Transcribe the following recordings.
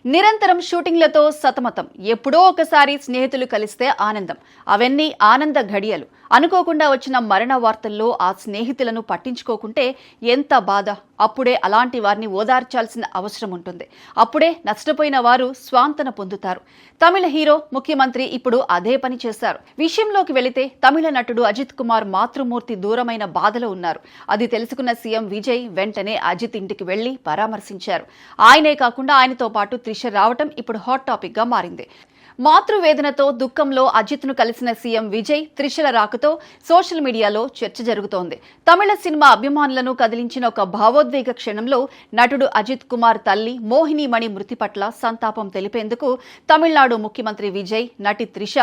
నిరంతరం షూటింగ్లతో సతమతం. ఎప్పుడో ఒకసారి స్నేహితులు కలిస్తే ఆనందం. అవన్నీ ఆనంద ఘడియలు. అనుకోకుండా వచ్చిన మరణ వార్తల్లో ఆ స్నేహితులను పట్టించుకోకుంటే ఎంత బాధ. అప్పుడే అలాంటి వారిని ఓదార్చాల్సిన అవసరం ఉంటుంది. అప్పుడే నష్టపోయిన వారు స్వాంతన పొందుతారు. తమిళ హీరో, ముఖ్యమంత్రి ఇప్పుడు అదే పని చేశారు. విషయంలోకి వెళితే తమిళ నటుడు అజిత్ కుమార్ మాతృమూర్తి దూరమైన బాధలో ఉన్నారు. అది తెలుసుకున్న సీఎం విజయ్ వెంటనే అజిత్ ఇంటికి వెళ్లి పరామర్శించారు. ఆయనే కాకుండా ఆయనతో పాటు త్రిష రావటం ఇప్పుడు హాట్ టాపిక్ గా మారింది. మాతృవేదనతో దుఃఖంలో అజిత్ ను కలిసిన సీఎం విజయ్, త్రిషల రాకతో సోషల్ మీడియాలో చర్చ జరుగుతోంది. తమిళ సినిమా అభిమానులను కదిలించిన ఒక భావోద్వేగ క్షణంలో నటుడు అజిత్ కుమార్ తల్లి మోహిని మణి మృతి పట్ల సంతాపం తెలిపేందుకు తమిళనాడు ముఖ్యమంత్రి విజయ్, నటి త్రిష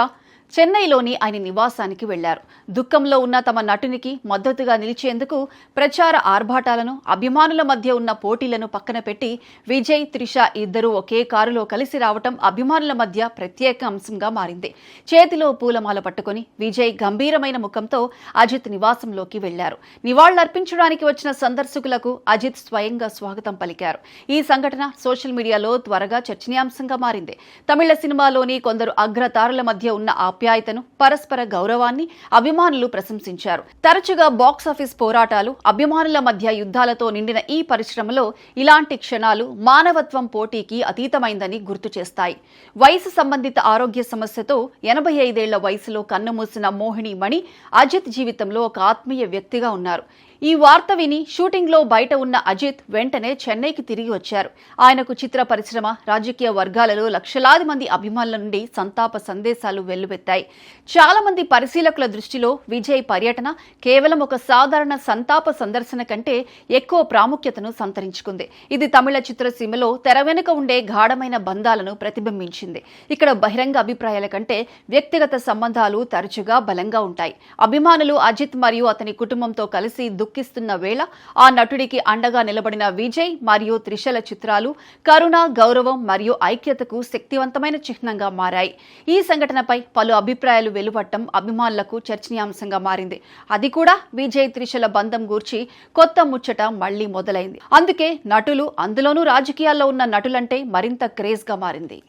చెన్నైలోని ఆయన నివాసానికి వెళ్లారు. దుఃఖంలో ఉన్న తమ నటునికి మద్దతుగా నిలిచేందుకు ప్రచార ఆర్భాటాలను, అభిమానుల మధ్య ఉన్న పోటీలను పక్కన పెట్టి విజయ్, త్రిష ఇద్దరూ ఒకే కారులో కలిసి రావటం అభిమానుల మధ్య ప్రత్యేక అంశంగా మారింది. చేతిలో పూలమాల పట్టుకుని విజయ్ గంభీరమైన ముఖంతో అజిత్ నివాసంలోకి వెళ్లారు. నివాళులర్పించడానికి వచ్చిన సందర్శకులకు అజిత్ స్వయంగా స్వాగతం పలికారు. ఈ సంఘటన సోషల్ మీడియాలో త్వరగా చర్చనీయాంశంగా మారింది. తమిళ సినిమాలోని కొందరు అగ్రతారుల మధ్య ఉన్న ఆప్యాయతను, పరస్పర గౌరవాన్ని అభిమానులు ప్రశంసించారు. తరచుగా బాక్సాఫీస్ పోరాటాలు, అభిమానుల మధ్య యుద్ధాలతో నిండిన ఈ పరిశ్రమలో ఇలాంటి క్షణాలు మానవత్వం పోటీకి అతీతమైందని గుర్తు చేస్తాయి. వయసు సంబంధిత ఆరోగ్య సమస్యతో 85 ఏళ్ల వయసులో కన్నుమూసిన మోహిని మణి అజిత్ జీవితంలో ఒక ఆత్మీయ వ్యక్తిగా ఉన్నారు. ఈ వార్త విని షూటింగ్లో బయట ఉన్న అజిత్ వెంటనే చెన్నైకి తిరిగి వచ్చారు. ఆయనకు చిత్ర పరిశ్రమ, రాజకీయ వర్గాలలో లక్షలాది మంది అభిమానుల నుండి సంతాప సందేశాలు వెల్లువెత్తాయి. చాలా మంది పరిశీలకుల దృష్టిలో విజయ్ పర్యటన కేవలం ఒక సాధారణ సంతాప సందర్శన కంటే ఎక్కువ ప్రాముఖ్యతను సంతరించుకుంది. ఇది తమిళ చిత్రసీమలో తెర వెనుక ఉండే గాఢమైన బంధాలను ప్రతిబింబించింది. ఇక్కడ బహిరంగ అభిప్రాయాల కంటే వ్యక్తిగత సంబంధాలు తరచుగా బలంగా ఉంటాయి. అభిమానులు అజిత్ మరియు అతని కుటుంబంతో కలిసి దుఃఖిస్తున్న వేళ ఆ నటుడికి అండగా నిలబడిన విజయ్ మరియు త్రిషల చిత్రాలు కరుణ, గౌరవం మరియు ఐక్యతకు శక్తివంతమైన చిహ్నంగా మారాయి. ఈ సంఘటనపై పలు అభిప్రాయాలు వెలువడటం అభిమానులకు చర్చనీయాంశంగా మారింది. అది కూడా విజయ్, త్రిషల బంధం గూర్చి కొత్త ముచ్చట మళ్లీ మొదలైంది. అందుకే నటులు, అందులోనూ రాజకీయాల్లో ఉన్న నటులంటే మరింత క్రేజ్ గా మారింది.